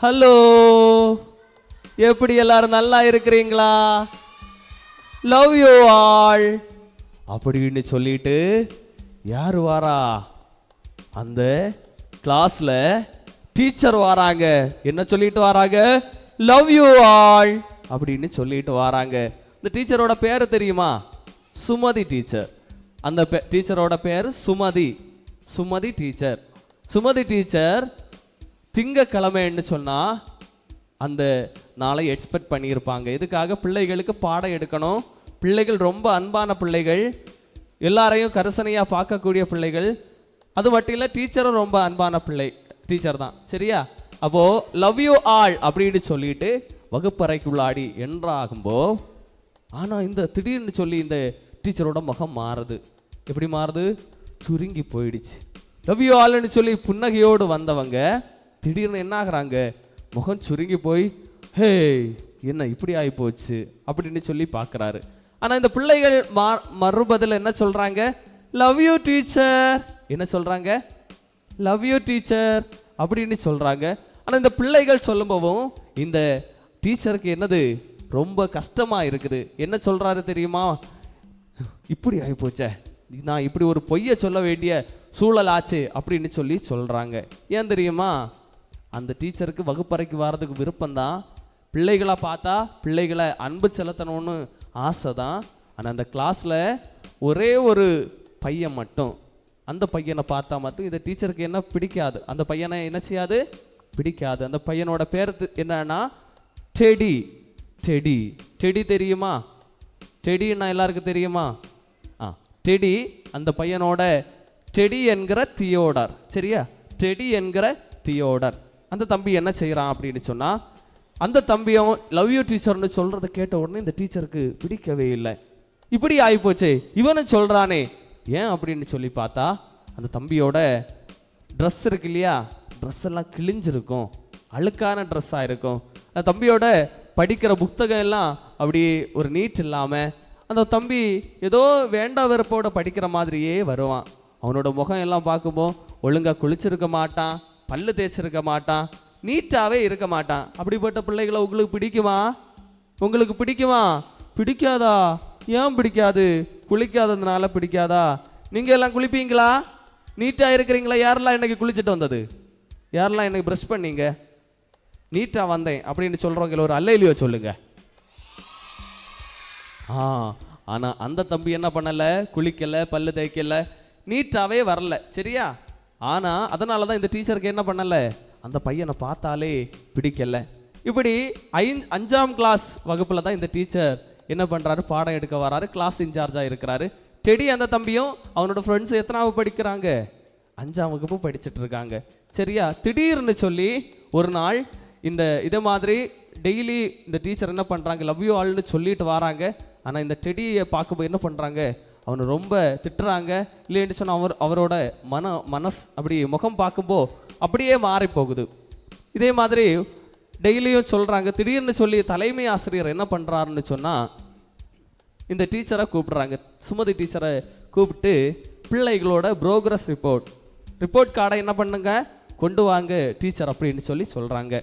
Hello, எப்படி எல்லாரும் நல்லா இருக்கிறீங்களா? லவ் யூ ஆல் அப்படின்னு சொல்லிட்டு யார் வாரா? அந்த கிளாஸ்ல டீச்சர் வராங்க. என்ன சொல்லிட்டு வராங்க? லவ் யூ ஆல் அப்படின்னு சொல்லிட்டு வராங்க. இந்த டீச்சரோட பேரு தெரியுமா? சுமதி டீச்சர். அந்த டீச்சரோட பேர் சுமதி. சுமதி டீச்சர். சுமதி டீச்சர் திங்கக்கிழமைன்னு சொன்னா அந்த நாளை எக்ஸ்பெக்ட் பண்ணியிருப்பாங்க. இதுக்காக பிள்ளைகளுக்கு பாடம் எடுக்கணும். பிள்ளைகள் ரொம்ப அன்பான பிள்ளைகள், எல்லாரையும் கரிசனையாக பார்க்கக்கூடிய பிள்ளைகள். அது மட்டும் இல்லை, டீச்சரும் ரொம்ப அன்பான டீச்சர் தான். சரியா? அப்போது லவ் யூ ஆல் அப்படின்னு சொல்லிட்டு வகுப்பறைக்குள்ளாடி என்றாகும்போ, ஆனால் இந்த திடீர்னு சொல்லி இந்த டீச்சரோட முகம் மாறுது. எப்படி மாறுது? சுருங்கி போயிடுச்சு. லவ் யூ ஆல்னு சொல்லி புன்னகையோடு வந்தவங்க திடீர்னு என்ன ஆகுறாங்க? முகம் சுருங்கி போய், ஹே என்ன இப்படி ஆகி போச்சு அப்படின்னு சொல்லி பார்க்குறாரு. ஆனால் இந்த பிள்ளைகள் மறுபதில் என்ன சொல்கிறாங்க? Love you teacher. என்ன சொல்கிறாங்க? லவ் யூ டீச்சர் அப்படின்னு சொல்கிறாங்க. ஆனால் இந்த பிள்ளைகள் சொல்லும்போதும் இந்த டீச்சருக்கு என்னது ரொம்ப கஷ்டமாக இருக்குது. என்ன சொல்கிறாரு தெரியுமா? இப்படி ஆகி போச்சே, நான் இப்படி ஒரு பொய்யை சொல்ல வேண்டிய சூழல் ஆச்சு அப்படின்னு சொல்லி சொல்கிறாங்க. ஏன் தெரியுமா? அந்த டீச்சருக்கு வகுப்பறைக்கு வர்றதுக்கு விருப்பம்தான். பிள்ளைகளை பார்த்தா பிள்ளைகளை அன்பு செலுத்தணும்னு ஆசை தான். ஆனால் அந்த கிளாஸில் ஒரே ஒரு பையன் மட்டும், அந்த பையனை பார்த்தா மட்டும் இந்த டீச்சருக்கு என்ன பிடிக்காது. அந்த பையனை என்ன செய்யாது? பிடிக்காது. அந்த பையனோட பேர் என்னன்னா டெடி. டெடி. டெடி தெரியுமா? டெடின்னா எல்லாருக்கும் தெரியுமா? டெடி. அந்த பையனோட டெடி என்கிற தியோடர். சரியா? டெடி என்கிற தியோடர். அந்த தம்பி என்ன செய்கிறான் அப்படின்னு சொன்னால், அந்த தம்பியும் லவ் யூ டீச்சர்னு சொல்கிறத கேட்ட உடனே இந்த டீச்சருக்கு பிடிக்கவே இல்லை. இப்படி ஆகிப்போச்சே, இவனும் சொல்கிறானே ஏன் அப்படின்னு சொல்லி பார்த்தா, அந்த தம்பியோட ட்ரெஸ் இருக்கு இல்லையா, ட்ரெஸ் எல்லாம் கிழிஞ்சிருக்கும், அழுக்கான ட்ரெஸ்ஸாக இருக்கும். அந்த தம்பியோட படிக்கிற புத்தகம் எல்லாம் அப்படி ஒரு நீட் இல்லாமல், அந்த தம்பி ஏதோ வேண்டா வெறுப்போட படிக்கிற மாதிரியே வருவான். அவனோட முகம் எல்லாம் பார்க்கும்போது ஒழுங்காக குளிச்சிருக்க மாட்டான், பல்லு தேய்ச்சிருக்க மாட்டான், நீட்டாகவே இருக்க மாட்டான். அப்படிப்பட்ட பிள்ளைகளை உங்களுக்கு பிடிக்குமா? உங்களுக்கு பிடிக்குமா? பிடிக்காதா? ஏன் பிடிக்காது? குளிக்காததுனால பிடிக்காதா? நீங்கள் எல்லாம் குளிப்பீங்களா? நீட்டாக இருக்கிறீங்களா? யாரெல்லாம் இன்னைக்கு குளிச்சுட்டு வந்தது? யாரெல்லாம் இன்னைக்கு ப்ரஷ் பண்ணீங்க? நீட்டாக வந்தேன் அப்படின்னு சொல்கிறவங்கள ஒரு அல்லையிலையோ சொல்லுங்க. ஆனால் அந்த தம்பி என்ன பண்ணலை? குளிக்கலை, பல்லு தேய்க்கலை, நீட்டாகவே வரல. சரியா? ஆனால் அதனால தான் இந்த டீச்சருக்கு என்ன பண்ணலை? அந்த பையனை பார்த்தாலே பிடிக்கலை. இப்படி 5ஆம் கிளாஸ் வகுப்பில் தான் இந்த டீச்சர் என்ன பண்ணுறாரு? பாடம் எடுக்க வராரு. கிளாஸ் இன்சார்ஜாக இருக்கிறாரு. டெடி அந்த தம்பியும் அவனோட ஃப்ரெண்ட்ஸ் எத்தனாவது படிக்கிறாங்க? 5ஆம் வகுப்பு படிச்சுட்டு இருக்காங்க. சரியா? திடீர்னு சொல்லி ஒரு நாள் இதே மாதிரி டெய்லி இந்த டீச்சர் என்ன பண்ணுறாங்க? லவ் யூ ஆல்னு சொல்லிட்டு வராங்க. ஆனால் இந்த டெடியை பார்க்கும்போது என்ன பண்ணுறாங்க? அவனை ரொம்ப திட்டுறாங்க. இல்லைன்னு சொன்னால் அவரோட மனஸ் அப்படி முகம் பார்க்கும்போது அப்படியே மாறி போகுது. இதே மாதிரி டெய்லியும் சொல்கிறாங்க. திடீர்னு சொல்லி தலைமை ஆசிரியர் என்ன பண்ணுறாருன்னு சொன்னால், இந்த டீச்சரை கூப்பிட்றாங்க. சுமதி டீச்சரை கூப்பிட்டு பிள்ளைகளோட ப்ரோக்ரஸ் ரிப்போர்ட் கார்டை என்ன பண்ணுங்க? கொண்டு வாங்க டீச்சர் அப்படின்னு சொல்லி சொல்கிறாங்க.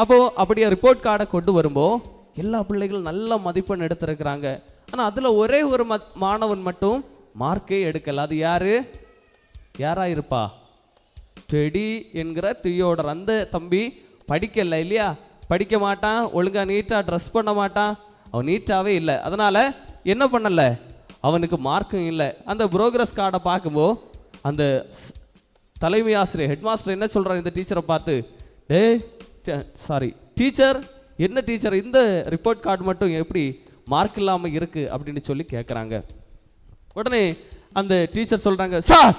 அப்போது அப்படியே ரிப்போர்ட் கார்டை கொண்டு வரும்போது எல்லா பிள்ளைகளும் நல்ல மதிப்பெண் எடுத்திருக்கிறாங்க. ஆனால் அதில் ஒரே ஒரு மாணவன் மட்டும் மார்க்கே எடுக்கலை. அது யாரா இருப்பா? டெடி என்கிற தியோடர். அந்த தம்பி படிக்கலை இல்லையா? படிக்க மாட்டான், ஒழுங்காக நீட்டாக ட்ரெஸ் பண்ண மாட்டான், அவன் நீட்டாகவே இல்லை. அதனால் என்ன பண்ணலை? அவனுக்கு மார்க்கும் இல்லை. அந்த ப்ரோக்ரஸ் கார்டை பார்க்கும்போது அந்த தலைமை ஆசிரியர் ஹெட்மாஸ்டர் என்ன சொல்கிறார் இந்த டீச்சரை பார்த்து? டீச்சர், என்ன டீச்சர், இந்த ரிப்போர்ட் கார்டு மட்டும் எப்படி மார்க் இல்லாமல் இருக்கு அப்படின்னு சொல்லி கேட்குறாங்க. உடனே அந்த டீச்சர் சொல்கிறாங்க, சார்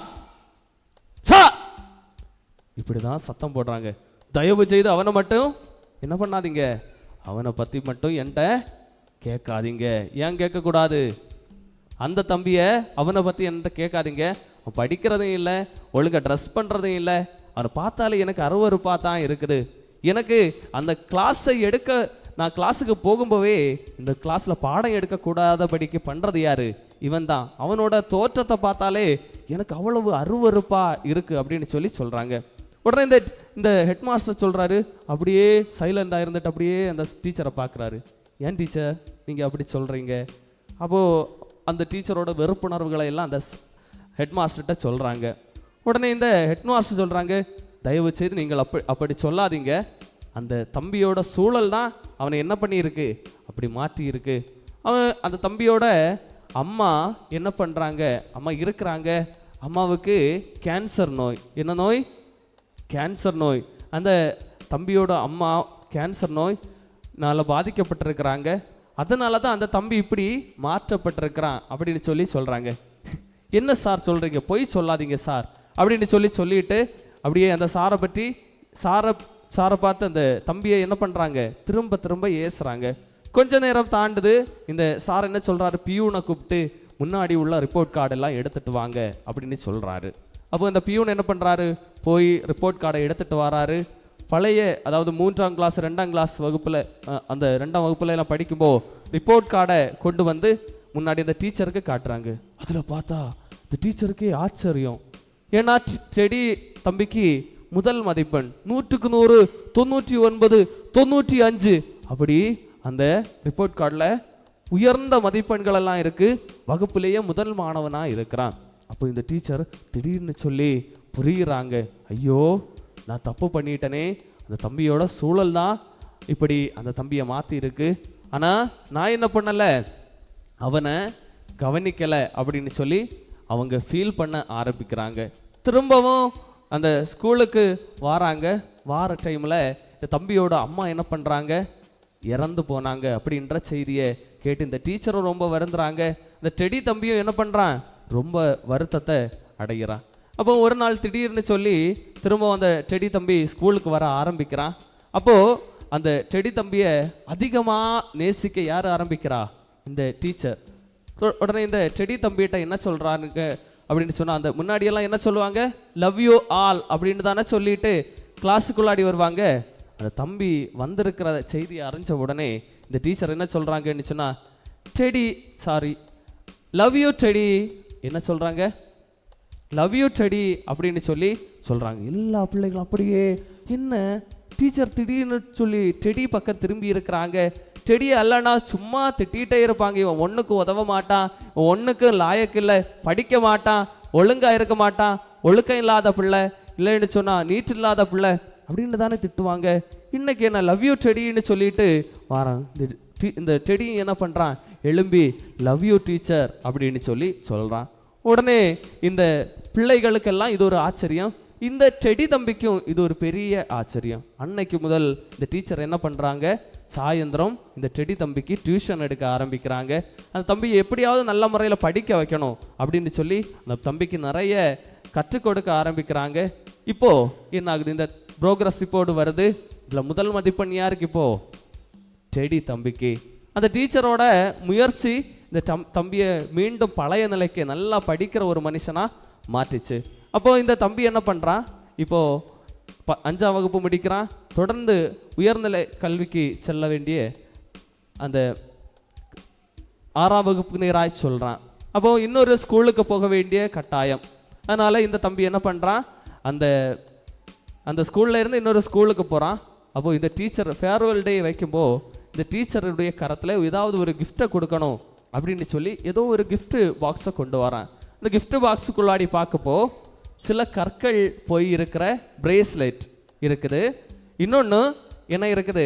சார் இப்படி தான் சத்தம் போடுறாங்க. தயவு செய்து அவனை மட்டும் என்ன பண்ணாதீங்க, அவனை பற்றி மட்டும் என்கிட்ட கேட்காதீங்க. ஏன் கேட்கக்கூடாது? அந்த தம்பியை அவனை பற்றி என்கிட்ட கேட்காதீங்க. அவன் படிக்கிறதும் இல்லை, ஒழுங்காக ட்ரெஸ் பண்ணுறதும் இல்லை, அவனை பார்த்தாலே எனக்கு அருவருப்பாக தான் இருக்குது. எனக்கு அந்த கிளாஸை நான் கிளாஸுக்கு போகும்போதே இந்த கிளாஸில் பாடம் எடுக்கக்கூடாதபடிக்கு பண்ணுறது யார்? இவன் தான். அவனோட தோற்றத்தை பார்த்தாலே எனக்கு அவ்வளவு அருவருப்பாக இருக்குது அப்படின்னு சொல்லி சொல்கிறாங்க. உடனே இந்த இந்த ஹெட் மாஸ்டர் சொல்கிறாரு, அப்படியே சைலண்டாக இருந்துட்டு அப்படியே அந்த டீச்சரை பார்க்குறாரு. ஏன் டீச்சர் நீங்கள் அப்படி சொல்கிறீங்க? அப்போது அந்த டீச்சரோட வெறுப்புணர்வுகளை எல்லாம் அந்த ஹெட் மாஸ்டர்கிட்ட சொல்கிறாங்க. உடனே இந்த ஹெட் மாஸ்டர் சொல்கிறாங்க, தயவு செய்து நீங்கள் அப்படி சொல்லாதீங்க. அந்த தம்பியோட சூழல் தான் அவனை என்ன பண்ணியிருக்கு, அப்படி மாற்றி இருக்கு. அவன் அந்த தம்பியோட அம்மா என்ன பண்ணுறாங்க, அம்மா இருக்கிறாங்க, அம்மாவுக்கு கேன்சர் நோய். என்ன நோய்? கேன்சர் நோய். அந்த தம்பியோட அம்மா கேன்சர் நோய்னால பாதிக்கப்பட்டிருக்கிறாங்க. அதனால தான் அந்த தம்பி இப்படி மாற்றப்பட்டிருக்கிறான் அப்படின்னு சொல்கிறாங்க. என்ன சார் சொல்கிறீங்க, பொய் சொல்லாதீங்க சார் அப்படின்னு சொல்லிட்டு அப்படியே அந்த சாரை பற்றி சாரை பார்த்து அந்த தம்பியை என்ன பண்ணுறாங்க, திரும்ப திரும்ப ஏசுகிறாங்க. கொஞ்ச நேரம் தாண்டுது. இந்த சார் என்ன சொல்கிறாரு, பியூனை கூப்பிட்டு முன்னாடி உள்ள ரிப்போர்ட் கார்டெல்லாம் எடுத்துகிட்டு வாங்க அப்படின்னு சொல்கிறாரு. அப்போ இந்த பியூன் என்ன பண்ணுறாரு, போய் ரிப்போர்ட் கார்டை எடுத்துகிட்டு வராரு. பழைய, அதாவது 3ஆம் கிளாஸ் 2ஆம் கிளாஸ் வகுப்பில், அந்த 2ஆம் வகுப்புல எல்லாம் படிக்கும்போது ரிப்போர்ட் கார்டை கொண்டு வந்து முன்னாடி அந்த டீச்சருக்கு காட்டுறாங்க. அதில் பார்த்தா இந்த டீச்சருக்கே ஆச்சரியம். ஏன்னா டெடி தம்பிக்கு முதல் மதிப்பெண் 100க்கு 100, 99, 95 அப்படி அந்த ரிப்போர்ட் கார்டில் உயர்ந்த மதிப்பெண்கள் எல்லாம் இருக்குது. வகுப்புலேயே முதல் மாணவனாக இருக்கிறான். அப்போ இந்த டீச்சர் திடீர்னு சொல்லி புரியுறாங்க, ஐயோ நான் தப்பு பண்ணிட்டேனே, அந்த தம்பியோட சூழல் தான் இப்படி அந்த தம்பியை மாற்றி இருக்கு. ஆனால் நான் என்ன பண்ணலை, அவனை கவனிக்கலை அப்படின்னு சொல்லி அவங்க ஃபீல் பண்ண ஆரம்பிக்கிறாங்க. திரும்பவும் அந்த ஸ்கூலுக்கு வராங்க. வார டைமில் இந்த தம்பியோட அம்மா என்ன பண்ணுறாங்க, இறந்து போனாங்க அப்படின்ற செய்தியை கேட்டு இந்த டீச்சரும் ரொம்ப வருந்துறாங்க. இந்த டெடி தம்பியும் என்ன பண்ணுறான், ரொம்ப வருத்தத்தை அடைகிறான். அப்போ ஒரு நாள் திடீர்னு சொல்லி திரும்ப அந்த டெடி தம்பி ஸ்கூலுக்கு வர ஆரம்பிக்கிறான். அப்போது அந்த டெடி தம்பியை அதிகமாக நேசிக்க யார் ஆரம்பிக்கிறா, இந்த டீச்சர். உடனே இந்த டெடி தம்பிகிட்ட என்ன சொல்கிறாங்க அப்படின்னு சொன்னால், அந்த முன்னாடியெல்லாம் என்ன சொல்லுவாங்க, லவ் யூ ஆல் அப்படின்னு தானே சொல்லிட்டு கிளாஸுக்குள்ளாடி வருவாங்க. அந்த தம்பி வந்திருக்கிற செய்தியை அறிஞ்ச உடனே இந்த டீச்சர் என்ன சொல்கிறாங்கன்னு சொன்னால், teddy sorry love you teddy, என்ன சொல்கிறாங்க, லவ் யூ டெடி அப்படின்னு சொல்கிறாங்க. எல்லா பிள்ளைகளும் அப்படியே, என்ன டீச்சர் திடீர்னு சொல்லி டெடி பக்கம் திரும்பி இருக்கிறாங்க. டெடி அல்லனா சும்மா திட்டிகிட்டே இருப்பாங்க, இவன் ஒன்றுக்கு உதவ மாட்டான், இவன் ஒன்றுக்கு லாயக்கு இல்லை, படிக்க மாட்டான், ஒழுங்காக இருக்க மாட்டான், ஒழுக்கம் இல்லாத பிள்ளை, இல்லைன்னு சொன்னால் நீட் இல்லாத பிள்ளை அப்படின்னு தானே திட்டுவாங்க. இன்னைக்கு என்ன லவ் யூ டெடின்னு சொல்லிட்டு வாரான். இந்த டெடி என்ன பண்ணுறான், எழும்பி லவ் யூ டீச்சர் அப்படின்னு சொல்கிறான். உடனே இந்த பிள்ளைகளுக்கெல்லாம் இது ஒரு ஆச்சரியம். இந்த டெடி தம்பிக்கும் இது ஒரு பெரிய ஆச்சரியம். அன்னைக்கு முதல் இந்த டீச்சர் என்ன பண்ணுறாங்க, சாயந்தரம் இந்த டெடி தம்பிக்கு டியூஷன் எடுக்க ஆரம்பிக்கிறாங்க. அந்த தம்பியை எப்படியாவது நல்ல முறையில் படிக்க வைக்கணும் அப்படின்னு அந்த தம்பிக்கு நிறைய கற்றுக் கொடுக்க ஆரம்பிக்கிறாங்க. இப்போது என்ன ஆகுது, இந்த ப்ரோக்ரஸ் ரிப்போர்ட் வருது. இதில் முதல் மதிப்பெண் யாருக்கு, இப்போது டெடி தம்பிக்கு. அந்த டீச்சரோட முயற்சி இந்த தம்பியை மீண்டும் பழைய நிலைக்கு நல்லா படிக்கிற ஒரு மனுஷனாக மாற்றிச்சு. அப்போது இந்த தம்பி என்ன பண்ணுறான், இப்போது 5ஆம் வகுப்பு முடிக்கிறான். தொடர்ந்து உயர்நிலை கல்விக்கு செல்ல வேண்டிய அந்த 6ஆம் வகுப்பு நேராக சொல்கிறான். அப்போது இன்னொரு ஸ்கூலுக்கு போக வேண்டிய கட்டாயம். அதனால் இந்த தம்பி என்ன பண்ணுறான், அந்த ஸ்கூலில் இருந்து இன்னொரு ஸ்கூலுக்கு போகிறான். அப்போது இந்த டீச்சர் ஃபேர்வெல் டே வைக்கும்போது இந்த டீச்சருடைய கரத்தில் ஏதாவது ஒரு கிஃப்டை கொடுக்கணும் அப்படின்னு ஏதோ ஒரு கிஃப்ட் பாக்ஸை கொண்டு வரான். இந்த கிஃப்ட் பாக்ஸுக்குள்ளாடி பார்க்கப்போ சில கற்கள் போய் இருக்கிற பிரேஸ்லெட் இருக்குது. இன்னொன்று என்ன இருக்குது,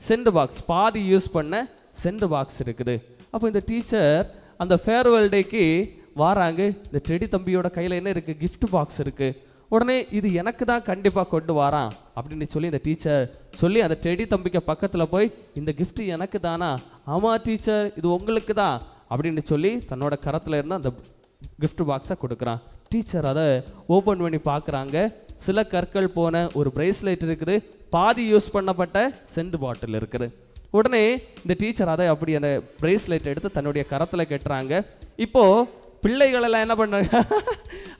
சென்ட் பாக்ஸ், பாதி யூஸ் பண்ண சென்ட் பாக்ஸ் இருக்குது. அப்போ இந்த டீச்சர் அந்த ஃபேர்வெல் டேக்கு வராங்க. இந்த டெடி தம்பியோட கையில் என்ன இருக்குது, கிஃப்ட் பாக்ஸ் இருக்குது. உடனே இது எனக்கு தான் கண்டிப்பாக கொண்டு வரான் அப்படின்னு இந்த டீச்சர் அந்த டெடி தம்பிக்கு பக்கத்தில் போய், இந்த கிஃப்ட் எனக்கு தானா, ஆமாம் டீச்சர் இது உங்களுக்கு தான் அப்படின்னு தன்னோட கரத்தில் இருந்து அந்த கிஃப்ட் பாக்ஸை கொடுக்குறான். டீச்சர் அதை ஓப்பன் பண்ணி பார்க்குறாங்க. சில கற்கள் போன ஒரு பிரேஸ்லெட் இருக்குது, பாதி யூஸ் பண்ணப்பட்ட சென்ட் பாட்டில் இருக்குது. உடனே இந்த டீச்சர் அதை அப்படி அந்த பிரேஸ்லெட் எடுத்து தன்னுடைய கரத்தில் கட்டுறாங்க. இப்போது பிள்ளைகளெல்லாம் என்ன பண்ணுறாங்க,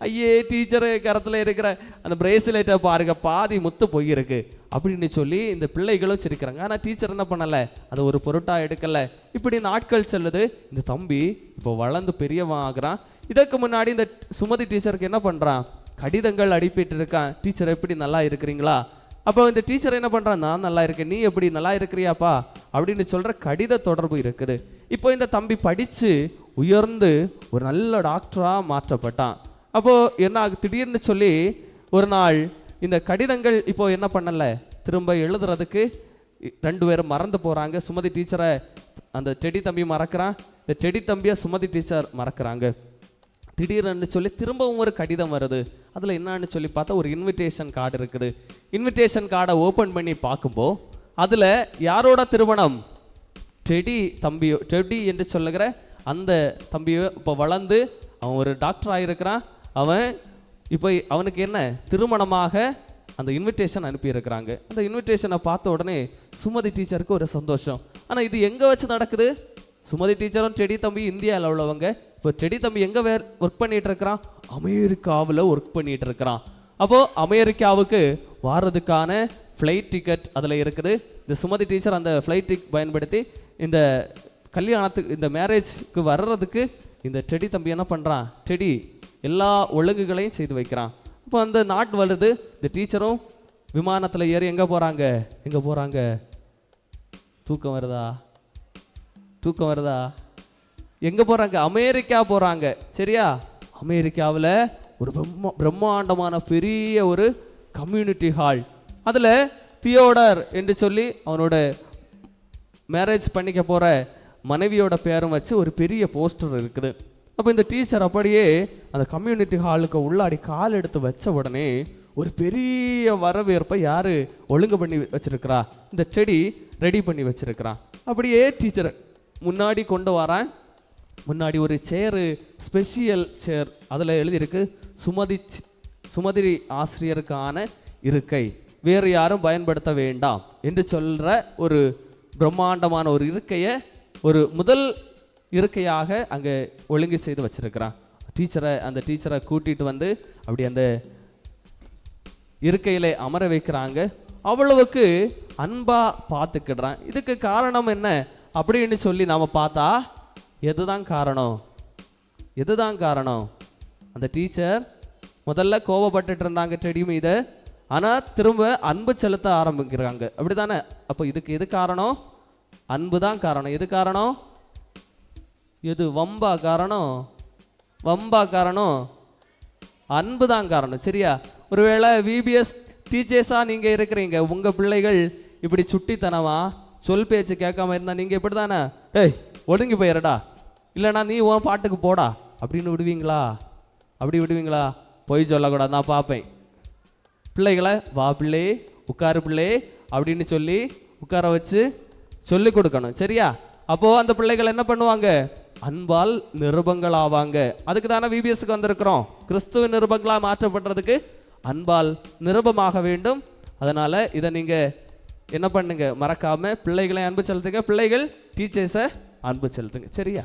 ஐயே டீச்சரு கரத்தில் இருக்கிற அந்த பிரேஸ்லெட்டை பாருங்க, பாதி முத்து போயிருக்கு அப்படின்னு இந்த பிள்ளைகளும் சிரிக்கிறாங்க. ஆனால் டீச்சர் என்ன பண்ணலை, அதை ஒரு பொருட்டாக எடுக்கலை. இப்படி நாட்கள் செல்லுது. இந்த தம்பி இப்போ வளர்ந்து பெரியவன் ஆகுறான். இதற்கு முன்னாடி இந்த சுமதி டீச்சருக்கு என்ன பண்ணுறான், கடிதங்கள் அனுப்பிட்டு இருக்கான். டீச்சர் எப்படி நல்லா இருக்கிறீங்களா? அப்போ இந்த டீச்சர் என்ன பண்ணுறான், நான் நல்லா இருக்கேன், நீ எப்படி நல்லா இருக்கிறியாப்பா அப்படின்னு சொல்கிற கடித தொடர்பு இருக்குது. இப்போ இந்த தம்பி படித்து உயர்ந்து ஒரு நல்ல டாக்டராக மாற்றப்பட்டான். அப்போது என்ன திடீர்னு சொல்லி ஒரு நாள் இந்த கடிதங்கள் இப்போ என்ன பண்ணலை, திரும்ப எழுதுறதுக்கு 2 பேரும் மறந்து போகிறாங்க. சுமதி டீச்சரை அந்த டெடி தம்பி மறக்கிறான், இந்த டெடி தம்பியை சுமதி டீச்சர் மறக்கிறாங்க. திடீர்னு சொல்லி திரும்பவும் ஒரு கடிதம் வருது. அதில் என்னன்னு சொல்லி பார்த்தா ஒரு இன்விடேஷன் கார்டு இருக்குது. இன்விடேஷன் கார்டை ஓப்பன் பண்ணி பார்க்கும்போது அதில் யாரோட திருமணம், டெடி என்று சொல்லுகிற அந்த தம்பியோ இப்போ வளர்ந்து அவன் ஒரு டாக்டர் ஆகியிருக்கிறான். அவன் இப்போ அவனுக்கு என்ன திருமணமாக அந்த இன்விடேஷன் அனுப்பியிருக்கிறாங்க. அந்த இன்விடேஷனை பார்த்த உடனே சுமதி டீச்சருக்கு ஒரு சந்தோஷம். ஆனால் இது எங்கே வச்சு நடக்குது? சுமதி டீச்சரும் டெடி தம்பி இந்தியாவில் உள்ளவங்க. இப்போ டெடி தம்பி எங்கே ஒர்க் பண்ணிட்டு இருக்கிறான்? அமெரிக்காவில் ஒர்க் பண்ணிட்டு இருக்கிறான். அப்போது அமெரிக்காவுக்கு வாரதுக்கான ஃப்ளைட் டிக்கெட் அதில் இருக்குது. இந்த சுமதி டீச்சர் அந்த ஃப்ளைட் டிக்கெட் பயன்படுத்தி இந்த கல்யாணத்துக்கு இந்த மேரேஜ்க்கு வர்றதுக்கு இந்த டெடி தம்பி என்ன பண்ணுறான், டெடி எல்லா ஒழுங்குகளையும் செய்து வைக்கிறான். இப்போ அந்த நாட் வருது. இந்த டீச்சரும் விமானத்தில் ஏறி எங்கே போகிறாங்க? தூக்கம் வருதா? எங்கே போகிறாங்க? அமெரிக்கா போகிறாங்க. சரியா? அமெரிக்காவில் ஒரு பிரம்மாண்டமான பெரிய ஒரு கம்யூனிட்டி ஹால். அதில் தியோடர் என்று சொல்லி அவனோட மேரேஜ் பண்ணிக்க போகிற மனைவியோட பேரும் வச்சு ஒரு பெரிய போஸ்டர் இருக்குது. அப்போ இந்த டீச்சர் அப்படியே அந்த கம்யூனிட்டி ஹாலுக்கு உள்ளாடி கால் எடுத்து வச்ச உடனே ஒரு பெரிய வரவேற்பை யார் ஒழுங்கு பண்ணி வச்சிருக்கிறா? இந்த டெடி ரெடி பண்ணி வச்சிருக்கிறான். அப்படியே டீச்சர் முன்னாடி கொண்டு வரான். முன்னாடி ஒரு சேரு, ஸ்பெஷியல் சேர், அதில் எழுதியிருக்கு சுமதி ஆசிரியருக்கான இருக்கை, வேறு யாரும் பயன்படுத்த வேண்டாம் என்று சொல்கிற ஒரு பிரம்மாண்டமான ஒரு இருக்கையை ஒரு முதல் இருக்கையாக அங்கே ஒழுங்கு செய்து வச்சிருக்கிறான். அந்த டீச்சரை கூட்டிகிட்டு வந்து அப்படி அந்த இருக்கையில் அமர வைக்கிறாங்க. அவ்வளவுக்கு அன்பாக பார்த்துக்கிடுறான். இதுக்கு காரணம் என்ன அப்படின்னு சொல்லி நாம் பார்த்தா எதுதான் காரணம்? அந்த டீச்சர் முதல்ல கோபப்பட்டுட்டு இருந்தாங்க டெடி மீது, ஆனால் திரும்ப அன்பு செலுத்த ஆரம்பிக்கிறாங்க. அப்படி தானே? அப்போ இதுக்கு எது காரணம்? அன்பு தான் காரணம். எது காரணம்? எது வம்பா காரணம்? அன்பு தான் காரணம். சரியா? ஒருவேளை விபிஎஸ் டீச்சர்ஸாக நீங்கள் இருக்கிறீங்க, உங்கள் பிள்ளைகள் இப்படி சுட்டித்தனமா சொல் பேச்சு கேட்காம இருந்தால் நீங்கள் இப்படி தானே, ஏய் ஒடுங்கி போயிடடா, இல்லைனா நீ உன் பாட்டுக்கு போடா அப்படின்னு விடுவீங்களா? அப்படி விடுவீங்களா? பொய் சொல்லக்கூடாது. நான் பார்ப்பேன் பிள்ளைகளை, வா பிள்ளை, உட்காரு பிள்ளை அப்படின்னு சொல்லி உட்கார வச்சு சொல்லி கொடுக்கணும். சரியா? அப்போது அந்த பிள்ளைகள் என்ன பண்ணுவாங்க? அன்பால் நிருபங்கள் ஆவாங்க. அதுக்கு தானே விபிஎஸ்க்கு வந்திருக்கிறோம். கிறிஸ்துவ நிருபங்களாக மாற்றப்படுறதுக்கு அன்பால் நிருபமாக வேண்டும். அதனால் இதை நீங்கள் என்ன பண்ணுங்க, மறக்காமல் பிள்ளைகளை அன்பு செலுத்துங்க, பிள்ளைகள் டீச்சர்ஸை அன்பு செலுத்துங்க. சரியா?